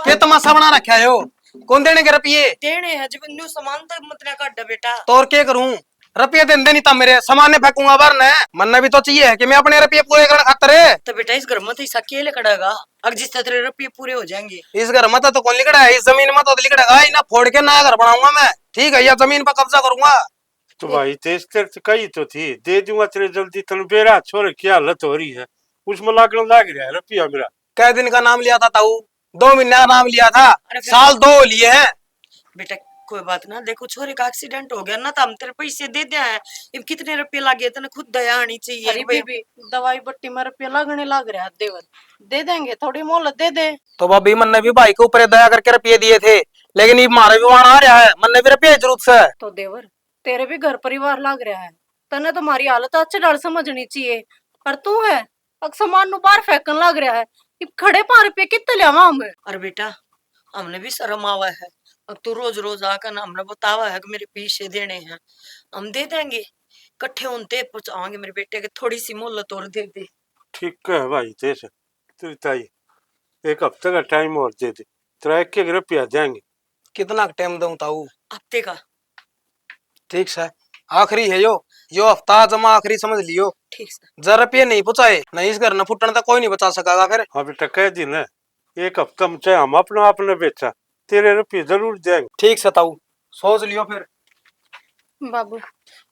के तमाशा बना रखा है यो? कौन देने के रुपये? देने है जब न्यू सामान तक मतलब काट बेटा। तो और क्या करूं? रुपये दे नहीं था मेरे सामान ने फेंकूंगा बाहर ने। मन भी तो चाहिए है कि मैं अपने रुपये पूरे करने खातर है। तो बेटा इस घर में तो ऐसा अकेले खड़ेगा, अब जिस तेरे रुपये पूरे हो जाएंगे। इस घर में तो कौन लिखड़ा है? इस जमीन में तो लिखड़ा इना फोड़ के नया घर बनाऊंगा मैं। ठीक है, या जमीन पर कब्जा करूंगा। तो भाई तेज तेरे कही तो थी दे दूंगा तेरे जल्दी तन बेरा छोरे क्या हालत हो रही है उसमें लागण लाग रहा है रुपया मेरा। कै दिन का नाम लिया था ताऊ? 2 महीने का नाम लिया था। अरे फिर- साल 2 लिए हैं। बेटा कोई बात ना, देखो छोरे का एक्सीडेंट हो गया ना तो हम तेरे पैसे दे दिया है। अब कितने रुपए लगे तेने खुद दया आनी चाहिए। अरे बीबी दवाई बट्टी में रुपया लगने लग रहा है देवर, दे देंगे, थोड़ी मोहलत दे दे। तो भाभी मन ने भी भाई के ऊपर दया करके रुपये दिए थे, लेकिन ये मारे भी वहां आ रहा है। मन ने भी रुपये जरूरत से। तो देवर तेरे भी घर परिवार लग रहा है, तने तुम्हारी हालत अच्छे डर समझनी चाहिए। पर तू है अग सामान नु बाहर फेंकन लग रहा है। इब खड़े 5 रुपये कितने लियावा हमें? अरे बेटा हमने भी शर्म आवा है, अब तू रोज रोज आकर ना हमने बतावा है कि मेरे पैसे देने हैं, हम दे देंगे। इकट्ठे उनते पहुंचाएंगे मेरे बेटे के, थोड़ी सी मोहलत और दे दे। ठीक है भाई तेज तेरी ताई एक हफ्ते का टाइम और दे दे तेरा एक रुपया देंगे। कितना टाइम दूं ताऊ? हफ्ते का? ठीक है, आखिरी है यो हफ्ता जमा आखिरी समझ लियो। ठीक है। जरा रुपये नहीं पहुंचाए नहीं इस घर न फुटने तक कोई नहीं बचा सकेगा फिर। हाँ बेटा कह दिन है एक हफ्ता में चाहे हम अपना आपने बेचा तेरे रुपये जरूर देंगे। ठीक है ताऊ, सोच लियो फिर। बाबू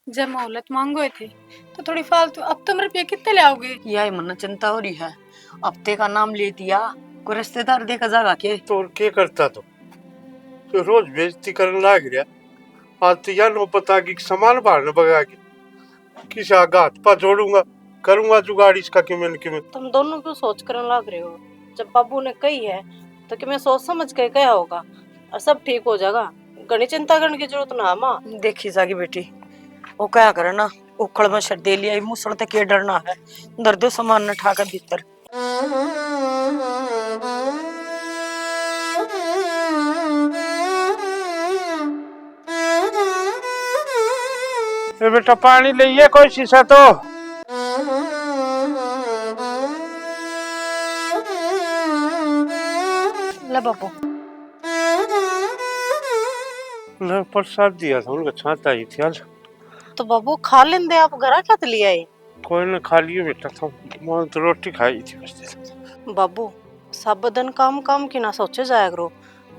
जब मोहलत मांगो थे तो थोड़ी फालतू, अब तुम रुपये कितने ले आओगे? यही मन चिंता हो रही है, हफ्ते का नाम ले दिया, कोई रिश्तेदार देखा जागा के? तो और क्या करता तो रोज बेइज्जती करने लाग रहा। आज तो यह नो पता कि सामान बाहर न बगा के किसी आगे हाथ पा जोड़ूंगा करूंगा जुगाड़ इसका कि मैं तुम दोनों क्यों सोच कर लग रहे हो? जब बाबू ने कही है तो कि मैं सोच समझ के क्या होगा और सब ठीक हो जाएगा। घनी चिंता करने की जरूरत ना माँ। देखी जागी बेटी, वो क्या करे ना, उखड़ में शर दे लिया मुसड़ तक के डरना है, दर्दो सामान न ठाकर भीतर। बेटा पानी लिए कोई शीशा तो। ले बाबू प्रसाद दिया था उनका छाता ही थी आज। तो बाबू खा लेंदे, आप घर क्या ले आए? कोई ने खा लियो बेटा था मैं तो रोटी खाई थी बस। बाबू सब दिन काम काम की ना सोचे जाया करो,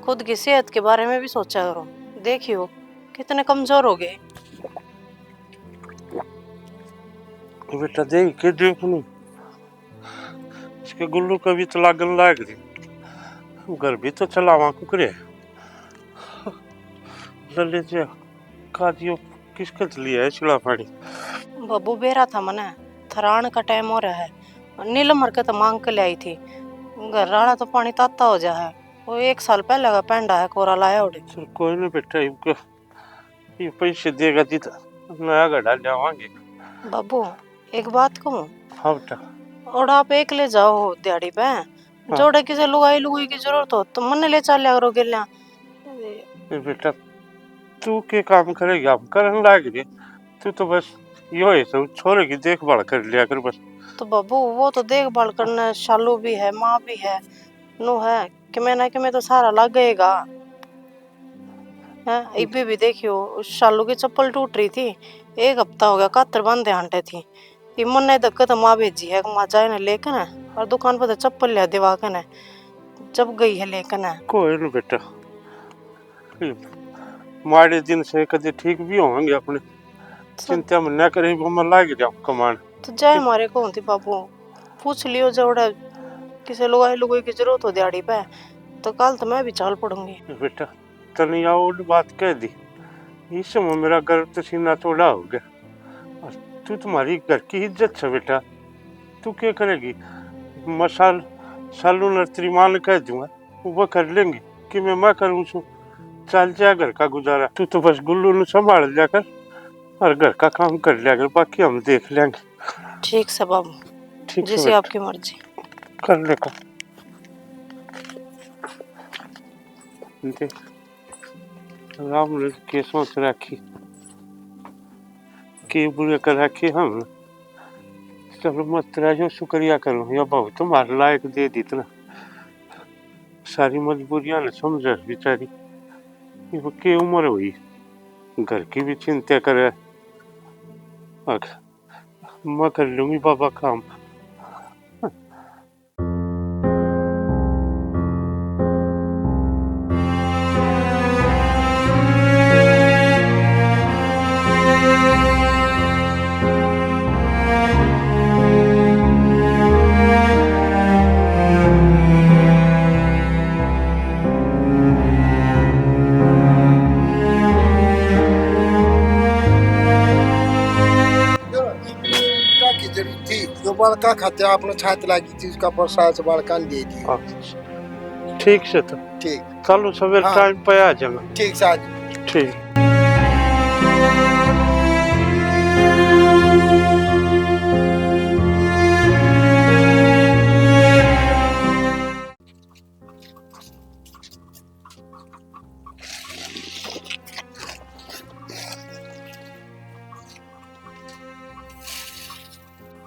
खुद की सेहत के बारे में भी सोचा करो। देखियो कितने कमजोर हो गए। बेटा देख के देख नहीं इसके गुल्लू का भी तो लागन लाग रही घर भी तो चलावा कुकरे ललित कादियो किसके लिए है चिड़ा पानी। बाबू बेरा था मने थरान का टाइम हो रहा है, नीलम हरकत मांग के ले आई थी। घर राणा तो पानी ताता हो जा है, वो 1 साल पहले का पेंडा है कोरा लाया उड़े। चल कोई नहीं बेटा इनको ये पैसे देगा दी तो नया गड्ढा जावांगे। बाबू एक बात कहूँ? हाँ बेटा। और आप एक ले जाओ दिहाड़ी पे, जोड़े किसी लुगाई लुगाई की जरूरत हो तो मन ले चल करो गिल्ला। बेटा तू के काम करेगा हम करने लाग रही तू तो बस यो है सब छोरे की देखभाल कर लिया कर बस। तो बाबू वो तो देखभाल करना, शालू भी है माँ भी है नु है कि मैं तो सारा लग गएगा है। इबे भी देखियो शालू की चप्पल टूट रही थी, 1 हफ्ता हो गया कातर बांधे आंटे थी। मन ने धक्का तो माँ भेजी है माँ जाए ना लेकर ना, और दुकान पर तो चप्पल लिया दिवा कर ना जब गई है लेकर ना। कोई नहीं बेटा माड़े दिन से कदे ठीक भी होंगे अपने चिंता में न करे वो मैं लाग जाऊं कमान। तो जाए मारे को होती बाबू, पूछ लियो जोड़े किसी लुगाई लुगाई की जरूरत हो दिहाड़ी पे तो कल तो मैं भी चाल पड़ूंगी। बेटा तने और बात कह दी इस समय मेरा घर तो सीना थोड़ा हो गया और तू तुम्हारी घर की इज्जत है बेटा तू क्या करेगी मसाल सालू नर्सरी मान कह दूंगा वो कर लेंगे कि मैं करूँ सू चल जा घर का गुजारा। तू तो बस गुल्लू ने संभाल जाकर और घर का काम कर लिया कर बाकी हम देख लेंगे। ठीक है बाबू, ठीक जैसे आपकी मर्जी कर ले कर देख राम ने के सोच रखी के बुरे कर रखी हम चलो मत तेरा जो शुक्रिया करूँ या बहुत तुम्हारे लायक दे दी इतना सारी मजबूरियां न समझ बेचारी। ये के उम्र हुई, घर की भी चिंता करे। आख, मैं कर लूंगी बाबा काम। क्या की जरूरत थी? जो बड़का खाते आपने छात लागी थी उसका प्रसाद से बड़का ले दी। हाँ, ठीक से तो ठीक। कल सवेरे हाँ। टाइम पे आ जाना। ठीक साज। ठीक।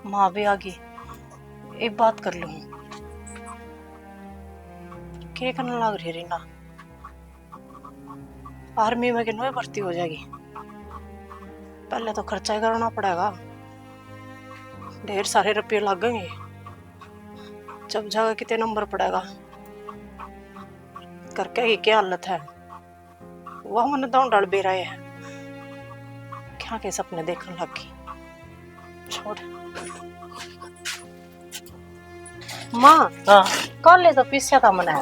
माँ भी आ गई, एक बात कर लूँ। क्या करने लग रही रीना? आर्मी में किन्हों भर्ती हो जाएगी? पहले तो खर्चा ही करना पड़ेगा, ढेर सारे रुपये लगेंगे। जब जाकर कितने नंबर पड़ेगा, करके की क्या हालत है। वह मन दांव डाल बे रहे हैं, क्या के सपने देखने लगी। छोड़ माँ। हाँ कल ले तो पीछे था मना,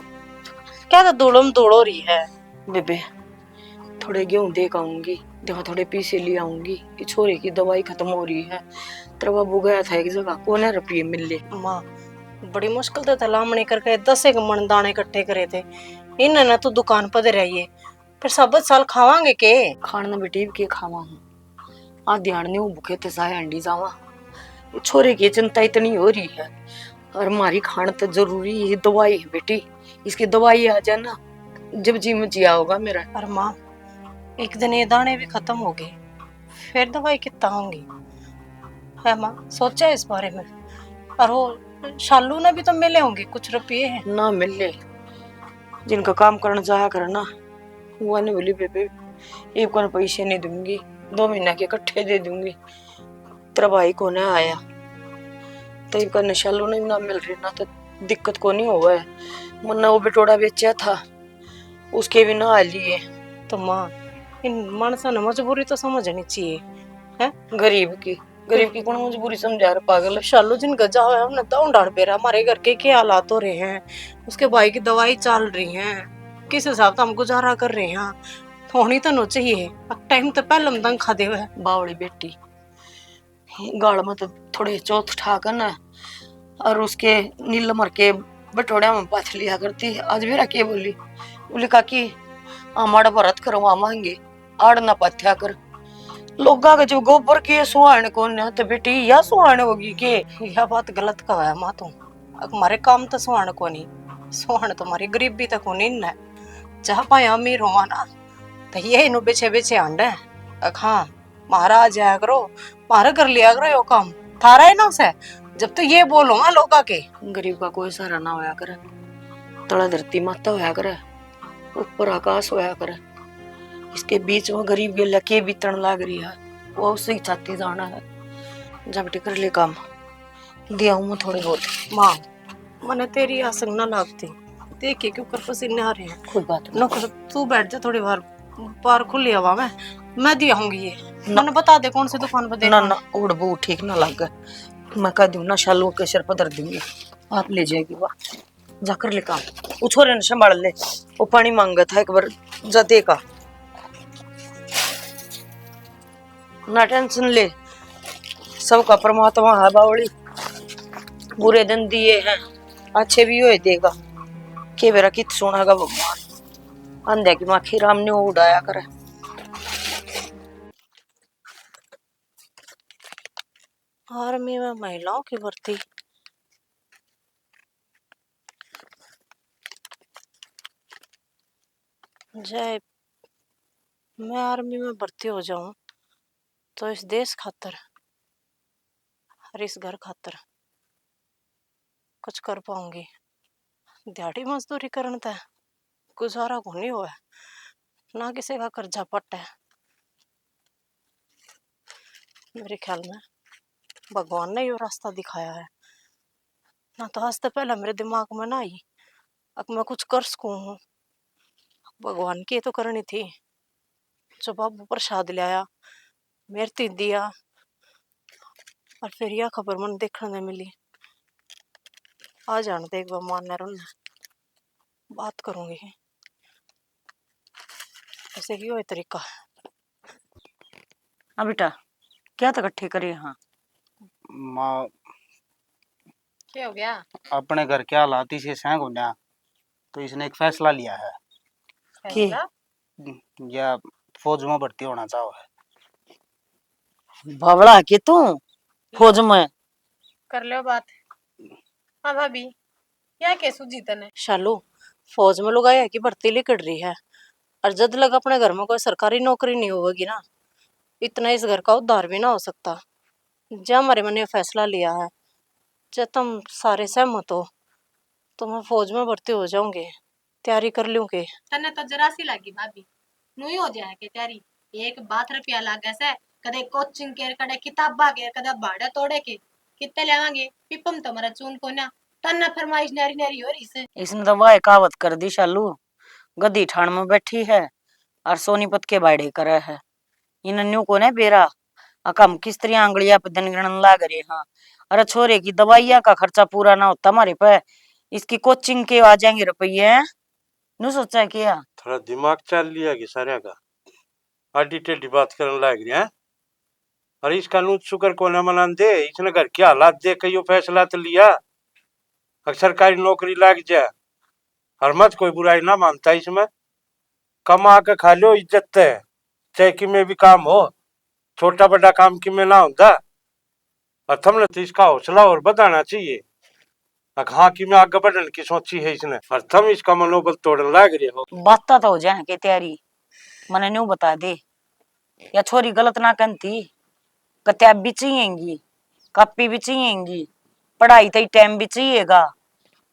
क्या तो दौड़म दौड़ो रही है। बेबे, थोड़े गेहूं दे आऊंगी, देखो थोड़े पीसे ले आऊंगी। ये छोरे की दवाई खत्म हो रही है। तेरा बाबू गया था एक जगह, कौन है रुपये मिले। माँ बड़ी मुश्किल से तलामणी करके 10 एक मन दाने इकट्ठे करे थे। इन ना तो दुकान पर दे रही है, फिर सब साल खावांगे के? खाना बेटी के खावा हूँ, आ ध्यान नहीं हूँ भूखे ते साए अंडी जावा। ये छोरे की चिंता इतनी हो रही है, और हमारी खान तो जरूरी है। दवाई है बेटी, इसकी दवाई आ जाए ना, जब जी में जिया होगा मेरा। और माँ एक दिन ये दाने भी खत्म हो गए, फिर दवाई कितना होंगी है माँ? सोचा है इस बारे में? और वो शालू ने भी तो मिले होंगे कुछ रुपये हैं ना मिले, जिनका काम करना चाहा कर ना, वो ने बोली बेबे एक को पैसे नहीं दूंगी, 2 महीना के इकट्ठे दे दूंगी। तेरा भाई को ना आया तो इनका नशालू नहीं ना मिल रही ना, तो दिक्कत को नहीं हुआ है। मुन्ना वो बेटोड़ा बेचा था, उसके भी ना आ लिए। तो माँ इन मानसा ने मजबूरी तो समझनी चाहिए है। गरीब की कौन मजबूरी समझा रहा पागल। शालू जिन गजा हुआ है हमने दाऊ डाल बेरा, हमारे घर के क्या हालात हो रहे हैं, उसके भाई की दवाई चल रही है, किस हिसाब से हम गुजारा कर रहे हैं। होनी तो नो चाहिए, टाइम तो पहले हम खा दे हुए। बावड़ी बेटी गाल में तो थोड़े चौथ ठाकर ना, और उसके नील मर के बटोड़िया में पाथ लिया करती। आज मेरा के बोली बोली काकी हमारा भरत करवा मांगे, आड़ ना पाथ्या कर। लोगा का जब गोबर के सुहान कौन है तो बेटी या सुहान होगी के। यह बात गलत कहा है माँ, तू हमारे काम तो सुहान को नहीं, सुहान तुम्हारी गरीबी तक को नहीं है। जहाँ पाए अमीर हुआ ना तो ये इन बेचे बेचे आंडे। हाँ महाराज आया करो, मारा कर लिया करो यो काम थारा है ना उसे। जब तो ये बोलो ना लोगा के गरीब का कोई सहारा ना होया करे, तला धरती माता होया करे, ऊपर आकाश होया करे, इसके बीच में गरीब के लके बीतन लाग रही है, वो उससे छाती जाना है। जब टिकर ले काम दिया हूँ मैं थोड़ी बहुत। माँ मने तेरी आसंग ना लागती, देखिए क्यों कर पसीने आ रहे हैं। कोई बात नो कर तू बैठ जा थोड़ी बार, बाहर खुली हवा में मैं दी आऊंगी। ये मैंने बता दे कौन सी दुकान पर ना देखना। ना उड़ बू ठीक ना लग, मैं कह दूं ना शालू के सिर पर धर दूंगी, आप ले जाएगी। वाह जाकर ले काम, वो छोरे ने संभाल ले, वो पानी मांगा था एक बार जा देगा। ना टेंशन ले, सबका परमात्मा है बावड़ी, बुरे दिन दिए हैं अच्छे भी हुए देगा। के मेरा कित सुनागा भगवान, अंधे की माखी राम ने उड़ाया करे। आर्मी में महिलाओं की भर्ती, जय मैं आर्मी में भर्ती हो जाऊं तो इस देश खातर और इस घर खातर कुछ कर पाऊंगी। दिहाड़ी मजदूरी करन ते गुजारा को नहीं हुआ, ना किसी का कर्जा पट है। मेरे ख्याल में भगवान ने यो रास्ता दिखाया है, ना तो आज से पहले मेरे दिमाग में ना आई अब मैं कुछ कर सकूं हूँ। भगवान की तो करनी थी, जो बाबू प्रसाद लाया मेरे दिया, और फिर यह खबर मन देखने मिली। आ जान दे एक बार मानने बात करूंगी, ऐसे ही हो तरीका। हाँ बेटा, क्या तक इकट्ठे करे? हाँ माँ, क्या हो गया? अपने घर क्या हालात से सहग होना, तो इसने एक फैसला लिया है कि या फौज में भर्ती होना चाहो है। बावड़ा के तू फौज में कर लो बात। हाँ भाभी, क्या कैसू जीतन है? शालू, फौज में लोग आया कि भर्ती लिकड़ रही है, और जब लग अपने घर में कोई सरकारी नौकरी नहीं होगी ना, इतना इस घर का उद्धार भी ना हो सकता। जब हमारे मन ने फैसला लिया है, जब तुम सारे सहमत हो तो मैं फौज में भर्ती हो जाऊंगी, तैयारी कर लूंगी। तने तो जरा सी लागी भाभी, नुई हो जाए के तैयारी। एक बात रुपया लागे से, कदे कोचिंग के, कदे किताबा के, कदे भाड़ा तोड़े के, कितने लेवांगे? पिपम तो मरा चून को ना, तन्ना फरमाइश नारी नारी हो रही से। इसने तो वाह कहावत कर दी शालू, गद्दी ठाण में बैठी है और सोनीपत के बाड़े करे है। इन न्यू को ने बेरा अकम किस तरह आंगलिया पे दिन गिनन लाग रहे। हाँ, अरे छोरे की दवाइयां का खर्चा पूरा ना होता हमारे पे, इसकी कोचिंग के आ जाएंगे रुपये। नु सोचा क्या? थोड़ा दिमाग चल लिया कि सारे का आडी टेढ़ी बात करने लग रही है। अरे इसका नूत शुक्र को न मनान दे, इसने घर के हालात देख के यो फैसला तो लिया अगर सरकारी नौकरी लग जाए। हर मत कोई बुराई ना मानता इसमें, कमा के खा लो इज्जत है, चाहे कि में भी काम हो, छोटा बड़ा काम कि में ना होता। और तुमने तो इसका हौसला और बढ़ाना चाहिए। हाँ कि मैं आगे बढ़ने की सोची है इसने, और तुम इसका मनोबल तोड़ने लग रहे हो। बात तो हो जाए के तैयारी मने न्यू बता दे, या छोरी गलत ना कहती। किताब भी चाहिएगी, कॉपी भी चाहिएगी, पढ़ाई तो टाइम भी चाहिएगा,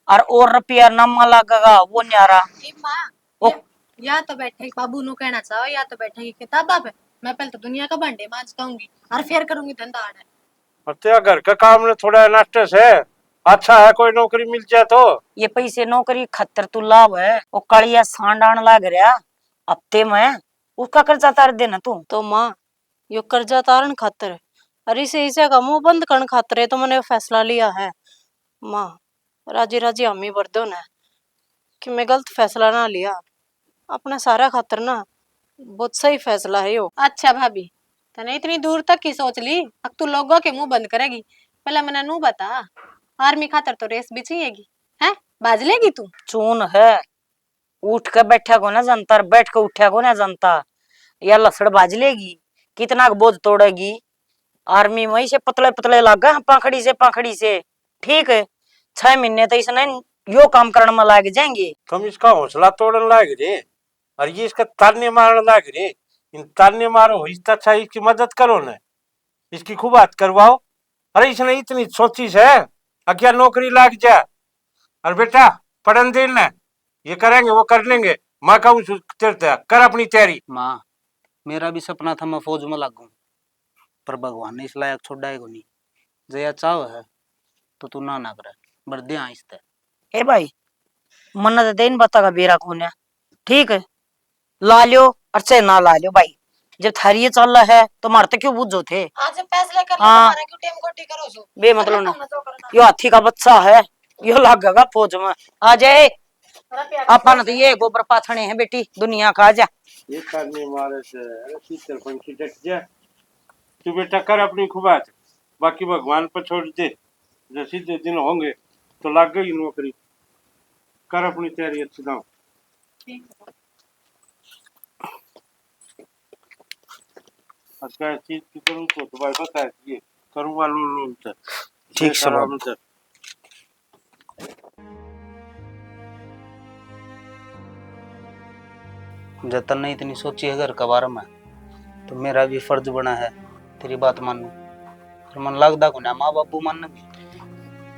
और रुपया नम्मा लगेगा वो न्यारा। माँ, या तो बैठे बाबू नु कहना चाहो, या तो बैठेगी किताबा पे। मैं पहले तो दुनिया का भांडे मांज कहूंगी, और फिर करूंगी धंधा आड़ा। और तेरा घर का काम ने थोड़ा नास्टस है, अच्छा है कोई नौकरी मिल जाए तो। ये पैसे नौकरी खतर तू लाभ है, वो कड़िया सांड आने लग रहा हफ्ते में, उसका कर्जा तार देना तू। तो माँ, यो कर्जा तारण खातर, अरे इसे का मुंह बंद करने खातर है तो मैंने फैसला लिया है। माँ, राजी राजी अम्मी भर दो ना कि मैं गलत फैसला ना लिया, अपना सारा खातर ना बहुत सही फैसला है यो। अच्छा भाभी, तने इतनी दूर तक की सोच ली, अब तू लोगों के मुंह बंद करेगी? पहले मना नू बता, आर्मी खातर तो रेस भी चाहिएगी, हैं? बाज लेगी तू? चून है, उठ के बैठा को ना जनता और बैठ के उठा को ना जनता, या लसड़ बाज लेगी, कितना बोझ तोड़ेगी। आर्मी में से पतले पतले लागा पाखड़ी से ठीक है, 6 महीने तो इसने यो काम करने में लाग जाएंगे। तुम इसका हौसला तोड़ने लग रहे, और ये इसका ताने मारने लग रहे। इन ताने मारो, इससे अच्छा इसकी मदद करो न, इसकी खूब बात करवाओ। अरे इसने इतनी सोची है क्या नौकरी लग जाए, और बेटा पढ़न देना, ये करेंगे वो कर लेंगे। माँ कहूँ कर अपनी तैयारी। माँ, मेरा भी सपना था मैं फौज में लगूं, पर भगवान ने इस लायक छोड़ा है को नहीं। जया चाव है तो तू ना करे, बर दे आहिस्ते। ए भाई, मन तो देन बतागा बेरा कोने, ठीक है, ला लियो और चाहे ना ला लियो भाई, जब थारी ये चल रहा है तो मारते क्यों बुझो थे। आज फैसले कर ले, हाँ। तुम्हारा क्यों टेम कोटी करो सो? बे मतलब ना, यो हाथी का बच्चा है, यो लागेगा फौज में। आ जाए अपन तो ये गोबर पाथने हैं बेटी दुनिया का। आ जा, ये करने मारे से शीतल पंखी डट जा। तू बेटा कर अपनी खूब बात, बाकी भगवान पर छोड़ दे। जैसे दिन होंगे तो लग गई नौकरी, कर अपनी तैयारी अच्छी दाम। अच्छा चीज की करूँ तो भाई बता ये करूँगा लोन से। ठीक से बाबू। जतन ने इतनी सोची है घर के बारे में, तो मेरा भी फर्ज बना है तेरी बात मानू। मन लगता को ना माँ बाबू मान भी।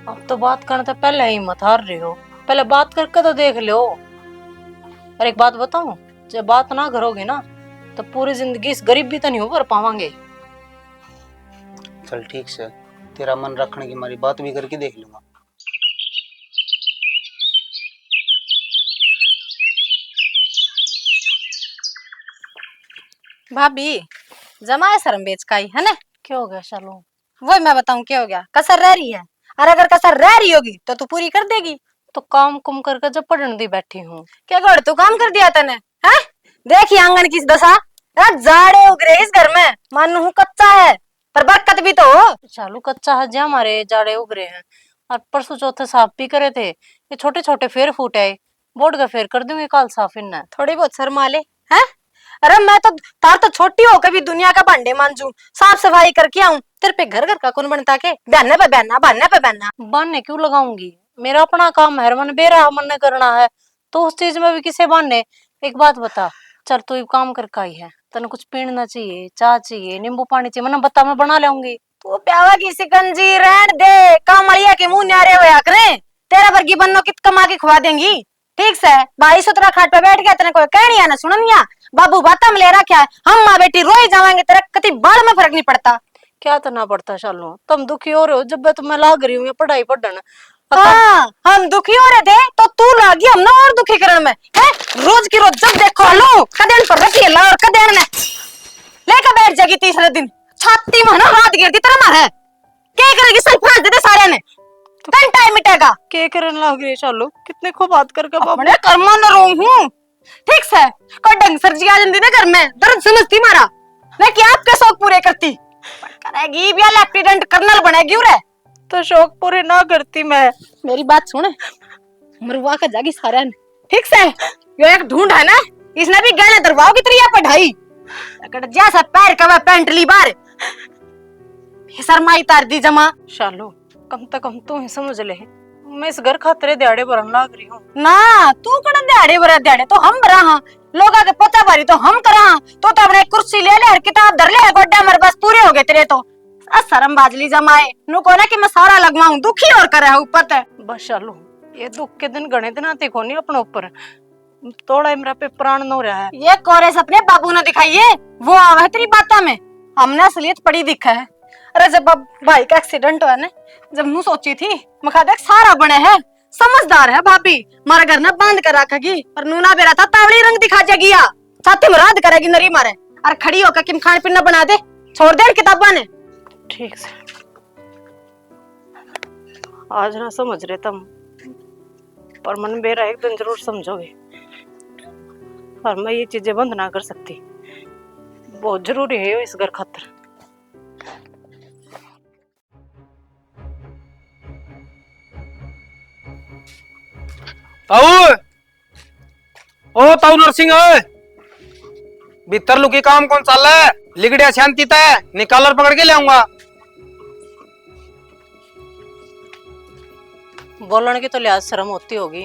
अब तो बात करने तो पहले ही मत हार रहे हो, पहले बात करके तो देख लो। और एक बात बताऊं, जब बात ना करोगे ना तो पूरी जिंदगी इस गरीबी तो नहीं उभर पावांगे। चल ठीक से, तेरा मन रखने की हमारी बात भी करके देख लूंगा। भाभी जमा है शर्म बेच का ही है ना। क्या हो गया शालू? वही मैं बताऊं क्या हो गया, कसर रह रही है। और अगर कसर रह रही होगी तो तू पूरी कर देगी। तो काम कुम करके जब पढ़ने दी बैठी हूँ। क्या गोड़ तू काम कर दिया तने है? देखी आंगन की दशा, जाड़े उग रहे इस घर में, मानू हूँ कच्चा है पर बरकत भी तो हो। शालू कच्चा है जा, हमारे जाड़े उग रहे हैं। और परसों चौथे साफ भी करे थे, ये छोटे छोटे फेर फूट आए, बोर्ड का फेर कर दूंगी काल साफ इन्ना। थोड़ी बहुत शर्मा ले है। अरे मैं तो तार तो छोटी हो कभी दुनिया का भांडे मांजू, साफ सफाई करके आऊं। तेरे पे घर घर का कौन बनता के बहना पे बहना, बहना पे बहना। बहाने क्यों लगाऊंगी, मेरा अपना काम है, मन बेरा मन करना है तो उस चीज में भी किसे बहाने। एक बात बता, चल तू काम करके आई है, तने कुछ पीना चाहिए, चाय चाहिए, नींबू पानी चाहिए, मैंने बता मैं बना लाऊंगी। तू प्यावा की सिकंजी रहन दे, कामड़िया के मुंह न्यारे होया करे। तेरा वर्गी बन्नो कित कमा के खुआ देंगी। ठीक से भाई सुतरा खाट पे बैठ गया, तेने कोई कहनी है ना सुननिया। बाबू बातम ले रखा है, हम माँ बेटी रोई जाएंगे, तेरा कति बाल में फर्क नहीं पड़ता। क्या तो ना पड़ता शालू, तुम दुखी हो रहे हो जब मैं लाग रही हूँ पढ़ाई पढ़न। हाँ हम दुखी हो रहे थे तो तू लागी हम ना और दुखी करने में है। रोज की रोज जब देखो लो कदेन पर रखी ला और कदेन ने लेकर बैठ जाएगी तीसरे दिन, छाती में ना हाथ गिरती तरह मारे। क्या करेगी, सब फांस देते सारे ने, कहीं टाइम मिटेगा। के करने लग रही है शालू, कितने खूब बात करके अपने कर्मा न रो हूँ। ठीक से कोई ढंग सर जी आ जाती ना घर में, दर्द समझती मारा मैं क्या आपके शौक पूरे करती करेगी भी, लेफ्टिनेंट कर्नल बनेगी उरे। तो शौक पूरे ना करती मैं। मेरी बात सुन, मरवा कर जागी सारे ने। ठीक से यो एक ढूंढ है ना, इसने भी गहने दरवाओ की तरह पढ़ाई जैसा पैर का पेंट ली बार शर्माई तार दी जमा। शालू कम से कम तू ही समझ ले, मैं इस घर खातरे दिहाड़े भरन लाग रही हूँ ना। तू कड़ा दिहाड़े भरा, दिहाड़े तो हम भरा हाँ, लोगा के पोता बारी तो हम करा हाँ। तो अपने कुर्सी ले ले और किताब धर ले, गोड्डा मर बस पूरे हो गए तेरे तो। शर्म बाजली जमाए नु को ना कि मैं सारा लगवाऊं, दुखी और करे ऊपर ते। बस शालू ये दुख के दिन गणे दिन आते को नहीं अपने ऊपर, थोड़ा मेरा पे प्राण न हो रहा है। ये कोरेस अपने बाबू ने दिखाइए, वो आवे तेरी बातों में, हमने असलियत पड़ी दिखा है। अरे जब भाई का एक्सीडेंट हुआ ना, जब नू सोची थी मखा देख सारा बने है, समझदार है भाभी, मारा घर ना बांध कर रखेगी और नूना बेरा था तावड़ी रंग दिखा जाएगी या साथी में रात करेगी नरी मारे। और खड़ी होकर किम खान पीना बना दे, छोड़ दे किताबा ने। ठीक से आज ना समझ रहे तुम, पर मन मेरा एक दिन जरूर समझोगे। और मैं ये चीजें बंद ना कर सकती, बहुत जरूरी है इस घर खातर। ताऊ, ओ ताऊ नरसिंह भीतर लुकी काम कौन चाल रहा है? लिगड़िया शांति तय निकालर पकड़ के ले आऊंगा। बोलने की तो लिहाज शर्म होती होगी,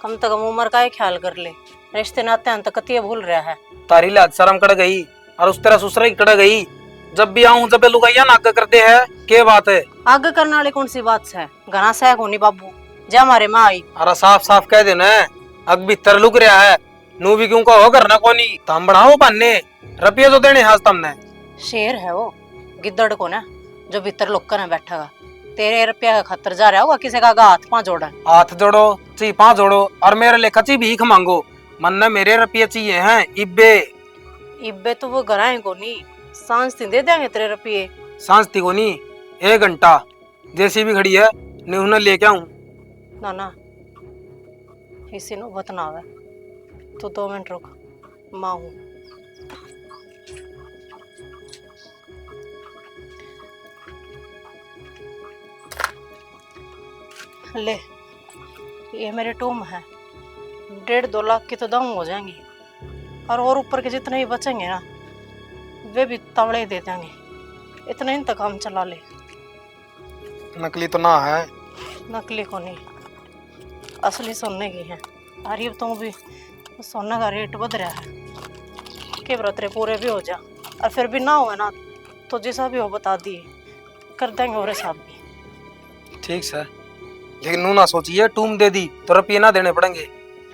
कम से कम उम्र का ही ख्याल कर ले, रिश्ते नाते अंत कतिये भूल रहा है। तारी लिहाज शर्म कड़ गई और उस तरह ससुर की कड़ गई। जब भी आऊं जब लुगाइया नाक करते हैं, के बात है? आगे करने वाली कौन सी बात है, घना सह कोनी बाबू जा मारे माँ आई। अरे साफ साफ कह देना अग भीतर लुक रहा है, नू भी क्यों कहो करना कोनी तम बढ़ाओ पाने रुपये तो देने हाथ तुमने। शेर है वो गिद्दड़ को ना, जो भीतर लुक कर बैठेगा, तेरे रुपया का खतर जा रहा होगा किसी का हाथ पांव जोड़ा। हाथ जोड़ो ची पांव जोड़ो और मेरे लेखा ची भीख मांगो, मन ने मेरे रुपये चाहिए हैं इब्बे। इब्बे तो वो गराए को नहीं, सांझ तीन दे देंगे तेरे रुपये। सांसती को नहीं, 1 घंटा जैसी भी खड़ी है नहीं उन्हें लेके आऊं। ना ना इसी नौबत ना आवे, तू 2 मिनट रुक, माँ हूँ। ले ये मेरे टूम है, 1.5-2 लाख की तो दाम हो जाएंगी, और ऊपर के जितने भी बचेंगे ना वे भी तवड़े दे देंगे, इतना ही तक काम चला ले। नकली तो ना है? नकली को नहीं, असली सोने की है। अरे तो भी सोने का रेट बढ़ रहा है, के बरतरे पूरे भी हो जा, और फिर भी ना हुआ ना तो जैसा भी हो बता दिए कर देंगे और साहब भी। ठीक है लेकिन नू ना सोचिए टूम दे दी तो रुपये ना देने पड़ेंगे।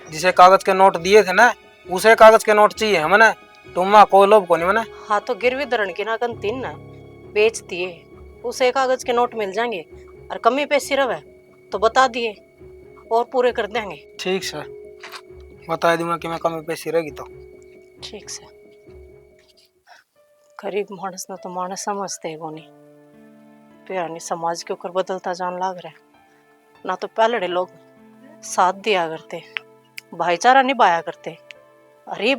जिसे कागज के नोट दिए थे ना उसे कागज के नोट चाहिए हमने, टूमा कोई लोभ को नहीं मने। हाँ तो गिरवी धरण के ना कन तीन ना बेच दिए, उसे कागज के नोट मिल जाएंगे और कमी पैसे रवे तो बता दिए और पूरे कर देंगे। ठीक से बता दूंगा कि मैं कमी पैसे रहेगी तो। ठीक से। गरीब मानस ना तो मानस समझते है कोनी, प्यानी समाज के ऊपर बदलता जान लाग रहा है। ना तो पहले लोग साथ दिया करते, भाईचारा निभाया करते, अरे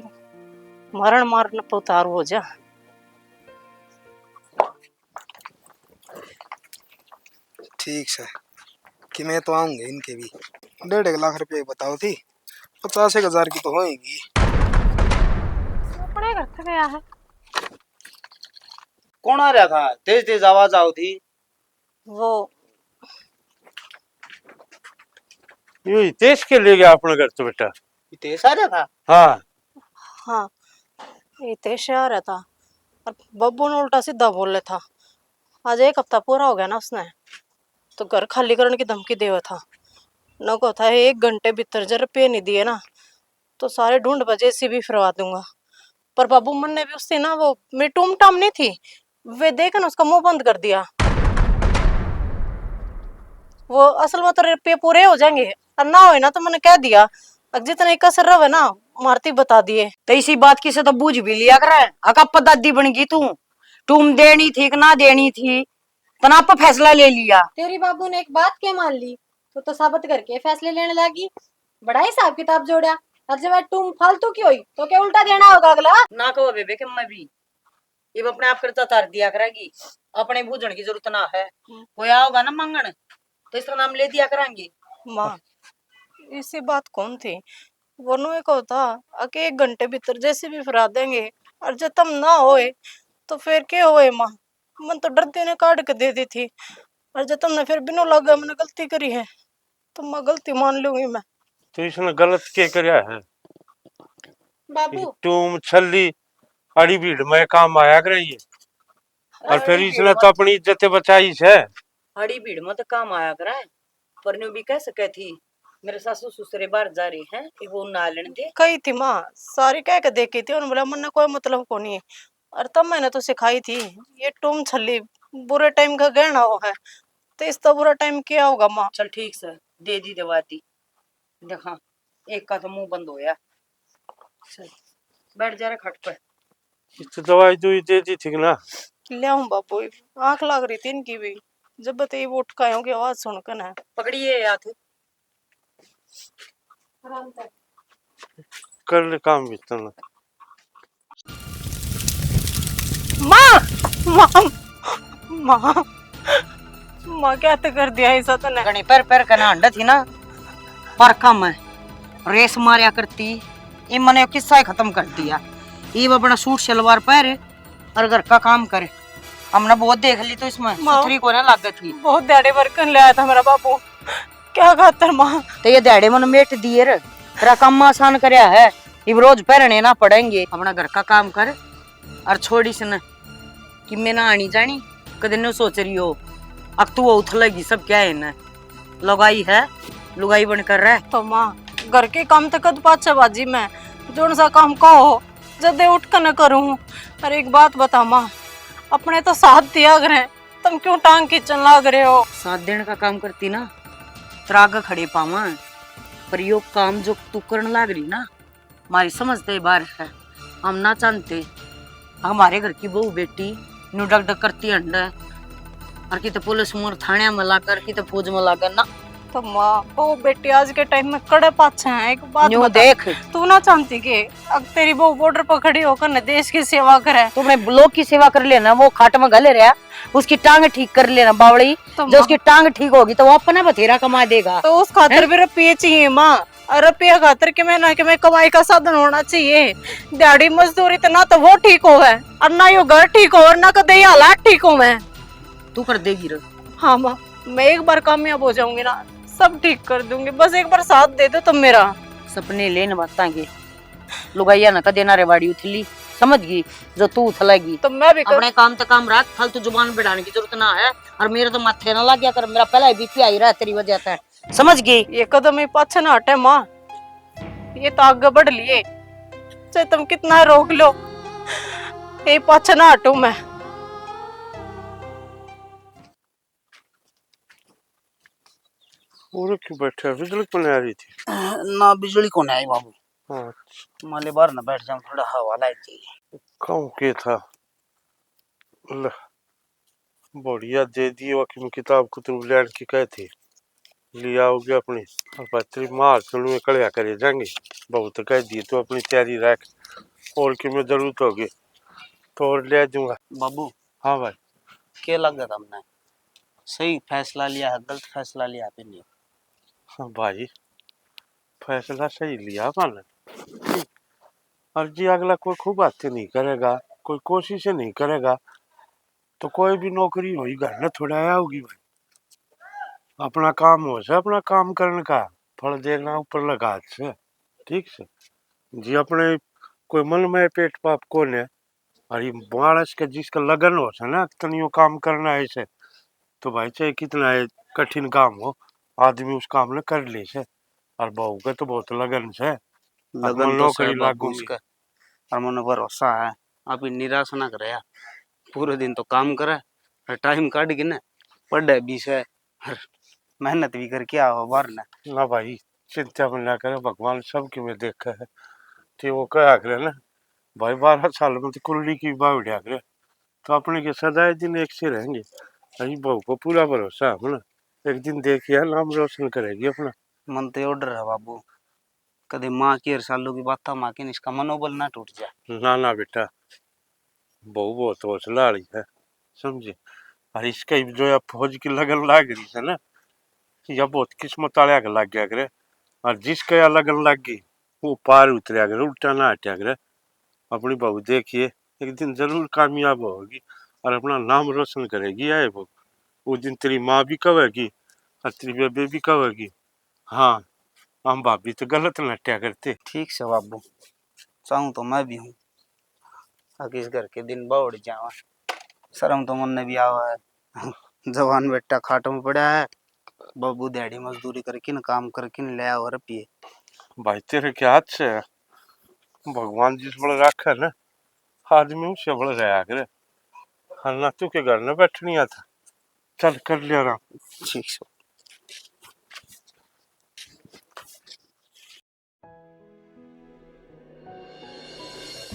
मरण मारने पर उतारू हो जा। ठीक से कि मैं तो आऊंगे, इनके भी 1.5 लाख रुपए बताओ थी, 50,000 की तो होएगी। अपने घर पे गया है। कौन आ रहा था? तेज तेज आवाज आओ थी। वो यो हितेश के ले गया अपने घर तो बेटा। तेज आ रहा था? हाँ हाँ हितेश आ रहा था और बब्बू ने उल्टा सीधा बोले था। आज 1 हफ्ता पूरा हो गया ना उसने, तो घर खाली करने की धमकी दे था। न को था 1 घंटे भीतर जब रुपये नहीं दिए ना तो सारे ढूंढ बजे से भी फिरवा दूंगा। पर बाबू मन ने भी उससे ना वो मेरी टूम टाम नहीं थी, वे देख ना उसका मुंह बंद कर दिया। वो असल में तो रुपये पूरे हो जाएंगे और ना हो ना तो मैंने कह दिया जितने कसर रहे ना मारती बता दिए। तो इसी बात की से तो बूझ भी लिया करे, अकप दादी बन गई तू। तुम देनी थी कि ना देनी थी, तना पर फैसला ले लिया। तेरी बाबू ने एक बात क्या मान ली तो साबित करके फैसले लेने लगी। बड़ा हिसाब किताब जोड़ा और जब तुम फालतू की हुई तो क्या उल्टा देना होगा अगला। ना कहो बेबे कि मैं भी ये अपने आप करता तार दिया करेगी, अपने बूझण की जरूरत ना है। कोई आओगा ना मांगण तो इसका नाम ले दिया करेंगे। माँ इसी बात कौन थी, वरनो एक होता आके 1 घंटे भीतर जैसे भी फिरा देंगे और जब तुम ना होए तो फिर क्या होए माँ। मन तो डरते ने काट के दे दी थी और जब तुमने फिर बिनो लगा मैंने गलती करी है तो मैं गलती मान लूंगी। मैं तो इसने गलत क्या करया है? बाबू तुम छली अड़ी भीड़ में काम आया करिए और फिर इसने तो अपनी इज्जत बचाई है। हड़ी भीड़ में तो काम आया करे, पर न्यू भी कह सके थी मेरे सासू ससुरे बाहर जा रही हैं कि वो ना लेने दे। कही थी माँ सारी कह के देखी थी, उन्होंने बोला मन कोई मतलब को नहीं है। और तब मैंने तो सिखाई थी ये टूम छली बुरे टाइम का गहना हो है तो इस तो बुरा टाइम क्या होगा माँ। चल ठीक से दे दी दवाती, देखा एक का तो मुंह बंद होया। चल बैठ जा रे खट पे। तो दवाई दुई दे दी थी ना? ले आऊं बापू, आंख लाग रही थी इनकी भी, जब बताइए वो उठकायों की आवाज सुनकर ना। पकड़िए हाथ। कर ले काम भी तो। माँ माँ माँ माँ क्या तो कर दिया ऐसा तो नहीं। गणी पैर पैर करना अंडा थी ना पर कम है रेस मारिया करती, ये मैंने किस्सा ही खत्म कर दिया। ये अपना सूट सलवार पहरे और घर का काम करे। हमने बहुत देख ली तो इसमें सुथरी को ना लागत थी। बहुत दाड़े बरकन ले आया था मेरा बापू, क्या खातर माँ। तो ये दाड़े मन मेट दिए रे, तेरा काम आसान करया है। ये रोज पहरने ना पड़ेंगे, अपना घर का काम कर और छोड़ी सन कि मैं ना आनी जानी कदे न सोच रही हो। अब तू उथलेगी सब क्या है ना, लगाई है लुगाई बन कर रहा है। तो माँ घर के काम तो कद पाचा बाजी में जोन सा काम कहो जब उठ कर न करूँ। अरे एक बात बता माँ, अपने तो साथ दिया करे तुम क्यों टांग खींचन लाग रहे हो। साथ देने का काम करती ना त्राग खड़े पावा, पर यो काम जो तू करने लाग रही ना हमारी समझते बार है। हम ना जानते हमारे घर की बहू बेटी न्यू डग डग करती अंडा और की तो पुलिस मोर थाने में लाकर की तो फौज में लाकर ना। तो माँ वो बेटी आज के टाइम में कड़े पाछे हैं। एक बात न्यू बता, देख तू ना चाहती कि अब तेरी बहू बॉर्डर पर खड़ी होकर न देश की सेवा करे। तुमने लोग की सेवा कर लेना, वो खाट में गले रहा उसकी टांग ठीक कर लेना बावड़ी। तो जो उसकी टांग ठीक होगी तो वो अपना बथेरा कमा देगा। तो उस खातिर भी रुपये चाहिए माँ, और रुपया खातिर के मैं ना कि मैं कमाई का साधन होना चाहिए। दिहाड़ी मजदूरी तो ना तो वो ठीक हो है और ना यो घर ठीक हो और ना कदे हालात ठीक हो। मैं तू कर देगी रे। हाँ माँ मैं एक बार कामयाब हो जाऊंगी ना सब ठीक कर दूंगी, बस एक बार साथ दे दो तुम मेरा। सपने लेन बताएंगे लुगाइया ना कदे ना रे बाड़ी उथली समझ गई? जो तू उथलेगी तो मैं भी कर... अपने काम तक काम रख, फालतू जुबान बढ़ाने की जरूरत ना है। और मेरे तो माथे ना लग गया कर, मेरा पहला बीपी आई रहा है तेरी वजह से, समझ गई? ये कदम ही पाछे ना हटे माँ, ये तो आगे बढ़ लिए, चाहे तुम कितना रोक लो, ये पाछे ना हटू मैं। पूरे क्यों बैठे, बिजली तो नहीं आ रही थी? ना बिजली को नहीं आई बाबू, हाँ, माले बाहर ना बैठ जाऊं, थोड़ा हवा लाइट चाहिए। कहूँ के था ल, बढ़िया दे दिए वकीम किताब कुतुब लैंड की कहे थी, लिया आओगे अपनी और बच्चे मार चलू में कड़िया करे जाएंगे। बहुत कह दिए तो अपनी तैयारी रख, और की में जरूरत होगी तो और ले दूंगा। बाबू हाँ भाई, क्या लग गया हमने, सही फैसला लिया है गलत फैसला लिया पे नहीं? हाँ भाई, फैसला सही लिया मैंने। और जी अगला कोई खूब बातें नहीं करेगा, कोई कोशिश नहीं करेगा, तो कोई भी नौकरी होगी घर में थोड़ा आया होगी भाई। अपना काम हो से अपना काम करने का, फल देखना ऊपर लगा से, ठीक से जी। अपने कोई मन में पेट पाप कौन है, और ये मानस के जिसका लगन हो से ना तनियो काम करना है से, तो भाई चाहे कितना है कठिन काम हो, आदमी उस काम ने कर ले से। और बहू के तो बहुत लगन से, लगन तो नौकरी है बाबू लागूंगी। उसका, और मन भरोसा है। आप ही निराश ना करे यार, पूरे दिन तो काम करे और टाइम काट के ना पढ़े भी से, और मेहनत भी करके आओ बाहर ना। ना भाई चिंता में ना करे, भगवान सबके में देखा है। तो वो कहा करे ना भाई 12 साल में तो कुल्ली की बात उठा करे, तो अपने के सदाए दिन एक से रहेंगे। अभी बहू को पूरा भरोसा है ना, एक दिन देखिए नाम रोशन करेगी अपना। मन तो ऑर्डर है बाबू, कदे माँ की हर सालों की बात था माँ की, इसका मनोबल ना टूट जाए। ना ना बेटा, बहू बहुत हौसला वाली है, समझे। और इसका जो है फौज की लगन लाग रही है ना, यह बहुत किस्मत वाले के लग गया करे। और जिसका यह लगन लग गई वो पार उतरा करे, उल्टा ना हटा करे। अपनी बहू देखिए एक दिन जरूर कामयाब होगी और अपना नाम रोशन करेगी। आए वो उस दिन तेरी माँ भी कहेगी और तेरी बेबे भी कहेगी, हाँ हम भाभी तो गलत न हटा करते। ठीक से बाबू, चाहूँ तो मैं भी हूँ आगे इस घर के दिन बढ़ जावा, शर्म तो मन ने भी आवा है। जवान बेटा खाटों में पड़ा है, बाबू दिहाड़ी मजदूरी करके न काम करके न ले आओ रुपये। भाई तेरे क्या हाथ से है, भगवान जिस बड़े रखा है ना आदमी उससे बड़े रहा करे। हाँ ना तू के घर में बैठनी आता, चल कर लिया आराम। ठीक से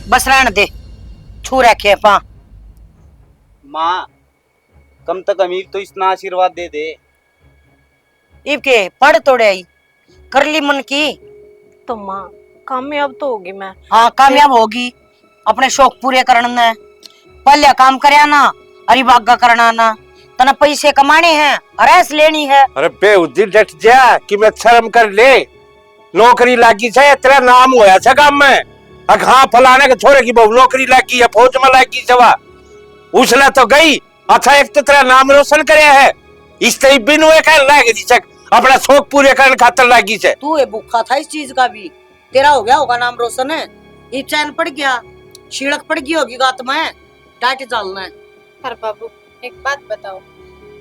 बस रहने दे, छू रखे पा। माँ कम तक अमीर तो इतना आशीर्वाद दे दे। इब के पढ़ तोड़े आई, कर ली मन की। तो माँ कामयाब तो होगी मैं। हाँ कामयाब होगी, अपने शौक पूरे करना, पहले काम करया ना, अरे बागा करना ना, तना पैसे कमाने हैं, अरेस लेनी है। अरे बेउद्दी डट जा कि मैं शर्म कर ले, नौकरी लागी से तेरा नाम होया था काम में। हाँ फलाने के छोरे की बहू नौकरी लागी है, फौज में लागी सवा उसने तो गई। अच्छा एक तो तेरा नाम रोशन करे है, इस तरह बिन हुए कह लागी थी चक अपना शौक पूरे करने खातर लागी से। तू ये भूखा था इस चीज का भी, तेरा हो गया होगा नाम रोशन है। ये चैन पड़ गया, छिड़क पड़ गई होगी गात में, टाइट डालना है। पर बाबू एक बात बताओ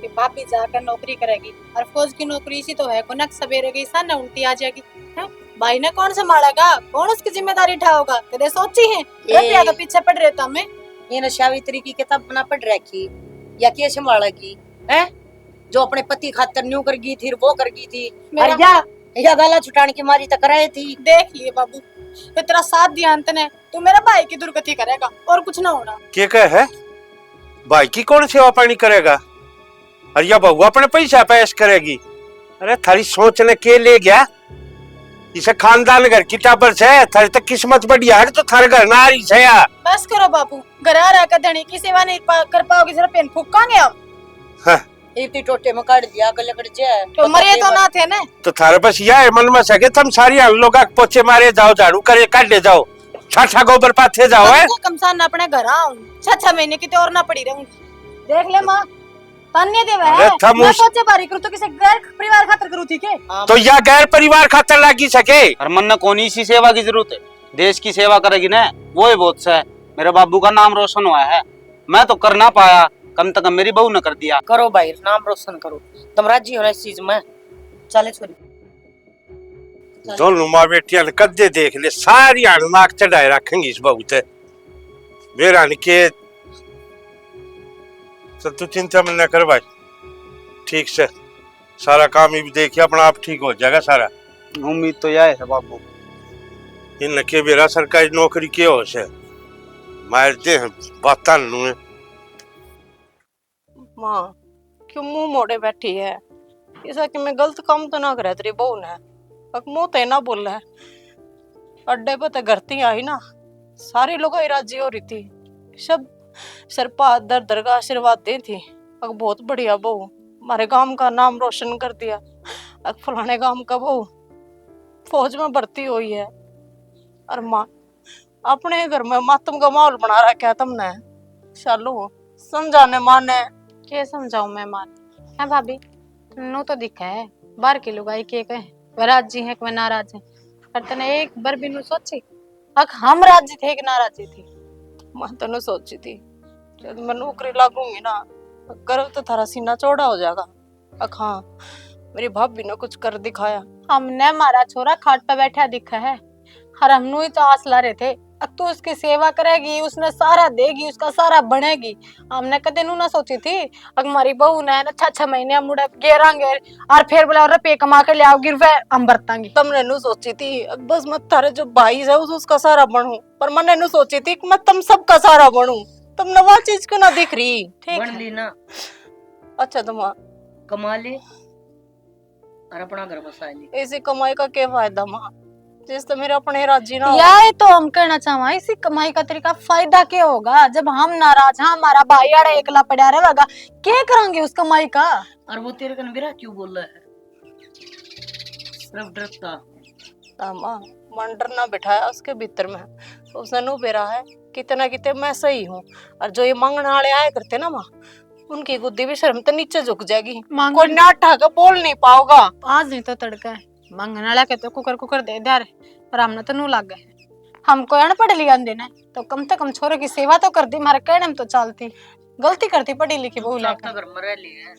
कि भाभी जाकर नौकरी करेगी और फौज की नौकरी इसी तो है, कोनक सवेरे गई सा न उल्टी आ जाएगी है? भाई ने कौन संभालेगा, कौन उसकी जिम्मेदारी उठाओगा? कदे सोची है रुपया तो पीछे पड़ रहे हमें। ये सावित्री की किताब बना पढ़ रखी या के संभालेगी है, जो अपने पति खातर न्यू कर गई थी वो कर गई थी, या गाला छुटाने की मारी तक रहे थी। देख लिए बाबू, ये तेरा साथ दिया अंत ने, तू मेरा भाई की दुर्गति करेगा और कुछ ना होना। क्या कह है, भाई की कौन सेवा पानी करेगा, और या बहू अपने पैसा पेश करेगी। अरे थारी सोच ने के ले गया, इसे खानदान घर की टाबर से थारी तक किस्मत बढ़िया है तो थारे घर ना आ रही है यार। बस करो बाबू, घर आ रहा धनी की सेवा नहीं कर पाओगे, जरा पेन फूकांगे हम। इतनी टोटे में काट दिया गले कट जाए तो मरे तो ना थे ना। तो थारे बस यह है मन में सके तुम सारी लोग पोछे मारे जाओ, झाड़ू करे काटे जाओ, छाछा गोबर पाथे जाओ है। कमसान ना अपने घर आऊं 6-6 महीने की तो और ना पड़ी रहूंगी। देख ले माँ तन्ने देवे है, मैं सोचे बारी करूं तो किसी गैर परिवार खातर करूं, ठीक है? तो या गैर परिवार खातर लागी सके। और मन ने कौन सी सेवा की जरूरत है, देश की सेवा करेगी ना वो ही बहुत सा है। मेरे बाबू का नाम रोशन हुआ है। मैं तो कर ना पाया, कम से कम मेरी बहू ने कर दिया। करो भाई, नाम रोशन करो। तुम राजी हो ना इस चीज में? चले छोरी। दोनों माँ बेटियां ने कदे देख ले, सारी नाक चढ़ाए रखेंगी इस बहू ते। मेरा के तो तू चिंता में न कर भाई, ठीक से सारा काम ही देखिए अपना आप ठीक हो जाएगा सारा। उम्मीद तो यह है बाबू। इन के बेरा सरकारी नौकरी के हो से मारते हैं बात नु। माँ क्यों मुंह मोड़े बैठी है? ऐसा कि मैं गलत काम तो ना करे तेरी बहू ने। अब मुंह ते ना बोल है। अड्डे पे तो घरती आई ना, सारी लोग ही राजी हो रही थी, सब सर पर दर दर का आशीर्वाद दी थी। अब बहुत बढ़िया बहू, हमारे गांव का नाम रोशन कर दिया। अब फलाने गांव का बहू फौज में भर्ती हुई है। और माँ अपने घर में मातम का माहौल बना रखा है तुमने। चलो समझाने माने। के समझाऊं मैं मान? है भाभी, नो तो दिखा है बाहर की लुगाई के कहे वह राजी है कि वह नाराज है। पर तने एक बार भी नु सोची अक हम राजी थे कि नाराजी थी? मैं तो सोची थी जब मैं नौकरी लागूंगी ना, गर्व तो थारा सीना चौड़ा हो जाएगा। हाँ मेरी भाभी ने कुछ कर दिखाया। हमने हमारा छोरा खाट पे बैठा दिखा है और हमनु ही तो आस ला रहे थे अब तू उसकी सेवा करेगी, उसने सारा देगी, उसका सारा बनेगी। हमने कदे नू ना सोची थी अगर हमारी बहू ने ना 6 महीने हम मुड़े गेरांगे और फिर बोला रुपये कमा के ले आओगी वे हम बरतांगी। तुमने नू सोची थी बस मैं थारे जो भाई है उसका सारा बनूं, पर मैंने नू सोची थी कि मैं तुम सबका सारा बनूं। तुमने वो चीज क्यों ना दिख रही? बन ली ना, अच्छा तुम कमा ले और अपना घर बसा ले। ऐसी कमाई का क्या फायदा माँ, जिस तो मेरे अपने राजी ना हो। यार तो हम कहना चाहवा इसी कमाई का तरीका फायदा क्या होगा जब हम नाराज हैं, हमारा भाई आड़ा एकला पड़ा रहेगा, क्या करेंगे उस कमाई का? और वो तेरे कन बिरा क्यों बोल रहा है? सिर्फ डरता तामा मन डरना बिठाया उसके भीतर में, उसने नो बेरा है कितना कितने मैं सही हूँ। और जो ये मांगने वाले आए करते ना माँ, उनकी गुद्दी भी शर्म तो नीचे झुक जाएगी। कोई नाटा का बोल नहीं पाओगा। आज नहीं तो तड़का है मांगने वाला के तो कुकर कुकर दे दे पर हमने तो नू लाग गए। हमको अनपढ़ लिया देना तो कम से कम छोरे की सेवा तो कर दी, हमारे कहने में तो चलती। गलती करती पढ़ी लिखी बहू लाकर। घर में रह ली है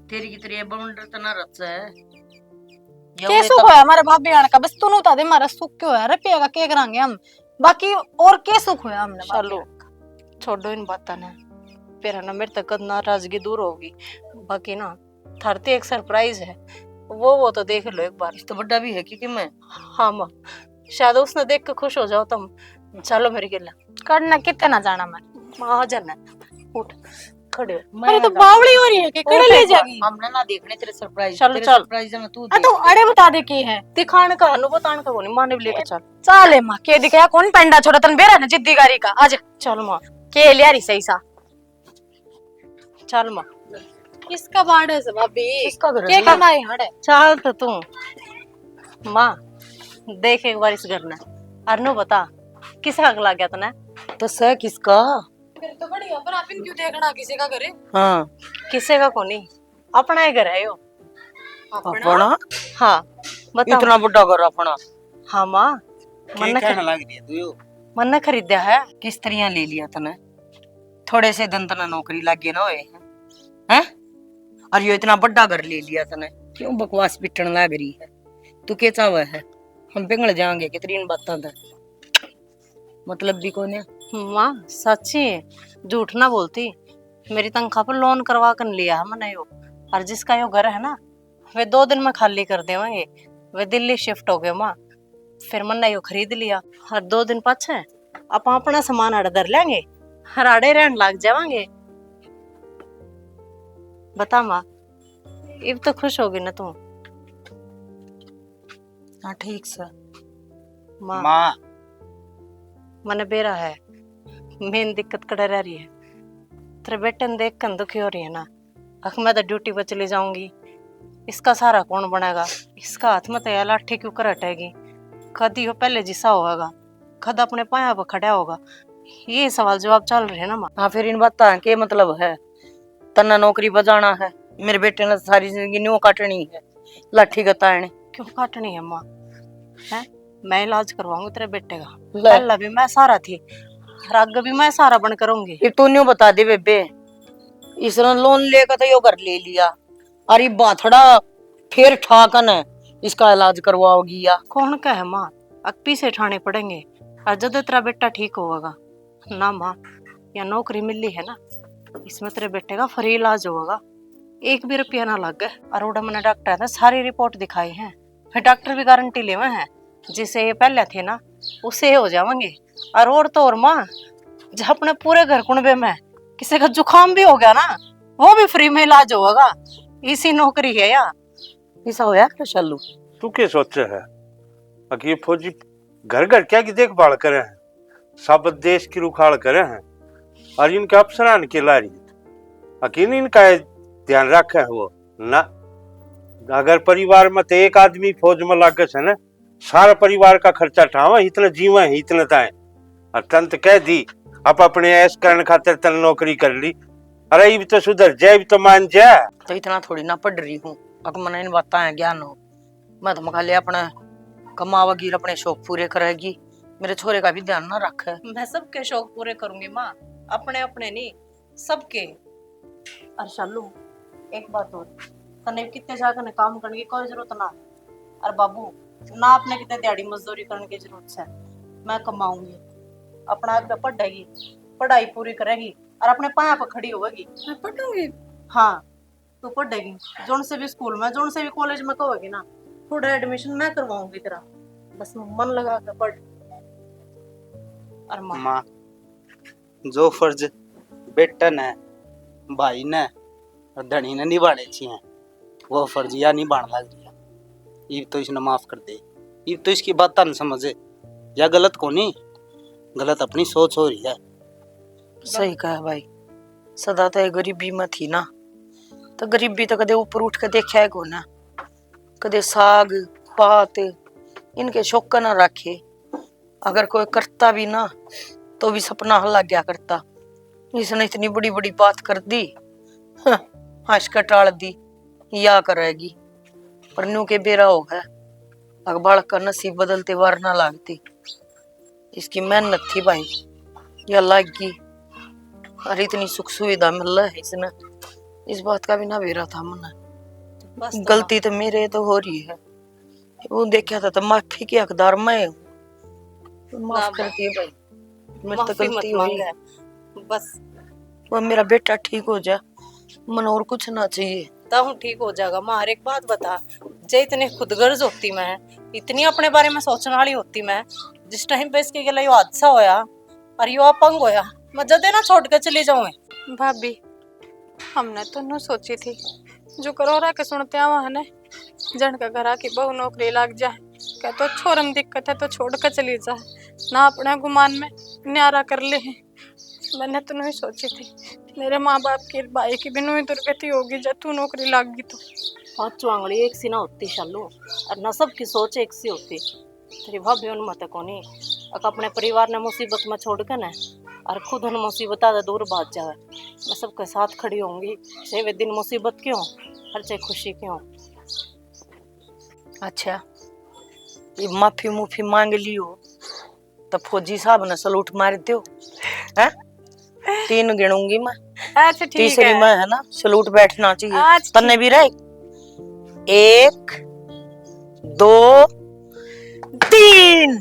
तेरी की तेरी बवंडर तना रच है। के सुख होया हमारे भाभी आने का? बस तू बता दे हमारा सुख क्यों होया? रुपया का क्या करांगे हम, बाकी और के सुख होया हमने? चलो छोड़ो इन बातों ने, फिर ना मेरे तक नाराजगी दूर होगी। बाकी ना थरते एक सरप्राइज है, वो तो देख लो एक बार। तो बड़ा भी है क्योंकि मैं हाँ माँ शायद उसने देख के खुश हो जाओ तुम। चलो मेरी गिल्ला करना कितने ना जाना मैं माँ आ जाना, उठ खड़े हो। अरे तो बावड़ी हो रही है कि कड़े ले जाएगी? हमने ना देखने तेरे सरप्राइज। चलो, तेरे चल। सरप्राइज में तू तो अरे बता दे की है दिखाने का हनु बताने का कोनी, माँ ने भी लेके चल। चाले माँ के दिखाया कौन पेंडा छोड़ा तन बेरा ना जिद्दी गारी का। आज चल माँ के लिया रही सही सा चल माँ। किसका बाड़े से भाभी? किसका घर के है? कमाई हड़े चल तो तू माँ देख एक बार इस घर ने अरनु बता किसका अगला गया तने? तो सह किसका? फिर तो बढ़िया, पर आप इन क्यों देखना किसी का करे? हाँ किसे का कोनी, अपना ही घर है यो। अपना? हाँ बता। इतना बड़ा घर अपना? हाँ माँ क्या कहने लग रही है तू यो? मन ने खरीदा है। किस तरह ले लिया तने? थोड़े से दिन तना नौकरी लगे ना होए हैं? और ये इतना बड़ा घर ले लिया तने, क्यों बकवास पिटन लग रही है? तू क्या चाहवा है? हम पिघल जाएंगे कितनी इन बातों का मतलब भी कौन है? माँ सच्ची झूठ ना बोलती, मेरी तनख्वाह पर लोन करवा कर लिया है मैंने यो। और जिसका यो घर है ना वे 2 दिन में खाली कर देंगे। वे दिल्ली शिफ्ट हो गए माँ, फिर मैंने यो खरीद लिया। और 2 दिन पाछे आप अपना सामान अड़ धर लेंगे, हर आड़े रहन लग जावांगे। बता माँ अब तो खुश होगी ना तू? हाँ ठीक से माँ माँ मने बेरा है मेन दिक्कत कड़े रह रही है, तेरे बेटे ने देख कर दुखी हो रही है ना। अख मैं तो ड्यूटी पर चली जाऊंगी, इसका सारा कौन बनेगा? इसका हाथ में तो लाठी क्यों कर हटेगी? कदी हो पहले जिसा होगा, खद अपने पाया पर खड़ा होगा। ये सवाल जवाब चल रहे हैं ना माँ। हाँ फिर इन बात का क्या मतलब है? तना नौकरी बजाना है, मेरे बेटे ने सारी जिंदगी न्यू काटनी है लाठी गताने। क्यों काटनी है माँ? है मैं इलाज करवाऊंगी तेरे बेटे का, पहला भी मैं सारा थी। और आगे भी मैं सारा बन करूंगी। ये तू न्यू बता दे बेबे, इसने लोन लेकर तो यो घर ले लिया, अरे बाथड़ा फिर ठाकन है इसका इलाज करवाओगी या? कौन का है माँ, अक्पी से ठाणे पड़ेंगे और जब तेरा बेटा ठीक होगा ना माँ, या नौकरी मिली है ना, इसमें तेरे बेटे का फ्री इलाज होगा, 1 भी रुपया ना लगे। और उड़ा मैंने डॉक्टर ने सारी रिपोर्ट दिखाई है, फिर डॉक्टर भी गारंटी लेवे हैं जिसे ये पहले थे ना उसे हो जाएंगे। और तो और माँ, जब अपने पूरे घर कुनबे में किसी का जुकाम भी हो गया ना, वो भी फ्री में इलाज होगा। इसी नौकरी है या ऐसा होया क्या शालू? तू क्या सोच है कि ये फौजी घर घर क्या की देखभाल करे हैं, सब देश की रुखाड़ करे हैं और इनके अफसरान के लारी अकीन इनका ध्यान रखे है वो ना। अगर परिवार में तो एक आदमी फौज में लागे है ना, सारा परिवार का खर्चा ठावा, इतना जीवा है इतना ताए। और तंत कह दी आप अपने ऐश करने खातिर तन नौकरी कर ली, अरे ये भी तो सुधर जाए, भी तो मान जा। तो इतना थोड़ी ना पढ़ रही हूँ, अगर मैंने इन बातें हैं ज्ञान हो, मैं तो मखाले अपना कमावागी, अपने शौक पूरे करेगी, मेरे छोरे का भी ध्यान ना रखे। मैं सबके शौक पूरे करूंगी माँ, अपने अपने नहीं सबके। और शालू एक बात और, तने कितने जाकर काम करने की कोई जरूरत ना। और बाबू ना आपने कितने दिहाड़ी मजदूरी करने की जरूरत है, मैं कमाऊंगी, अपना आगे पढ़ेगी, पढ़ाई पूरी करेगी और अपने पाया पर खड़ी होगी। मैं पढ़ूंगी? हाँ तू पढ़ेगी, जोन से भी स्कूल में, जोन से भी कॉलेज में कहोगी ना, खुद एडमिशन मैं करवाऊंगी तेरा, बस मन लगा कर पढ़। और माँ, जो फर्ज बेटा ने, भाई ने और धनी ने निभाने चाहिए, वो फर्ज या निभाने लग रही है। ये तो इसने माफ कर दे, ये तो इसकी बात न समझे, या गलत को नहीं, गलत अपनी सोच हो रही है। सही कहा भाई, सदा तो गरीबी में थी ना, तो गरीबी तो कदे ऊपर उठ के देखा है को ना, कदे साग पात इनके शौक ना रखे, अगर कोई करता भी ना तो भी सपना हल्ला गया करता। इसने इतनी बड़ी बड़ी बात कर दी, हंस कर टाल दी, या करेगी पर न्यू के बेरा हो गया, अखबार का नसीब बदलते वार ना लागती। इसकी मेहनत थी भाई, या लागी, और इतनी सुख सुविधा मिल रहा है इसने, इस बात का भी ना बेरा था मन। गलती तो मेरे तो हो रही है, वो देखा था तो माफी की हकदार मैं हूँ, माफ करती है भाई, मेरी तो गलती हुई है, बस वो मेरा बेटा ठीक हो जाए, मन और कुछ ना चाहिए। तब ठीक हो जाएगा माँ। हर एक बात बता, जे इतनी खुदगर्ज होती मैं, इतनी अपने बारे में सोचने वाली होती मैं, जिस टाइम पे इसके गले यो हादसा होया और यो अपंग होया, मैं जदे ना छोड़ के चली जाऊं। भाभी हमने तो न सोची थी, जो करोरा के सुनते आवा है ना, जन का घर आके बहु नौकरी लग जाए, क्या तो छोरम दिक्कत है तो छोड़ कर चली जाए, ना अपने गुमान में न्यारा कर ले। मैंने तो नहीं सोची थी, मेरे माँ बाप की भाई की भी नहीं दुर्गति होगी जब तू नौकरी लागी तो। पांचों आंगली एक सी ना होती शालू, और न सबकी सोच एक सी होती। तेरी भाभी उन मत कोनी अक अपने परिवार ने मुसीबत में छोड़ कर ना, और खुद उन मुसीबत से दूर भाग जाए। मैं सबके साथ खड़ी होंगी, चाहे वे दिन मुसीबत क्यों और चाहे खुशी क्यों। अच्छा, ये माफी मुफी मांग लियो तो फौजी साहब ने सलूट मार दो है, 3 गिनूंगी मैं, अच्छा ठीक तीसरी है, में है ना सलूट बैठना चाहिए। आज तन्ने भी रहे 1 2 3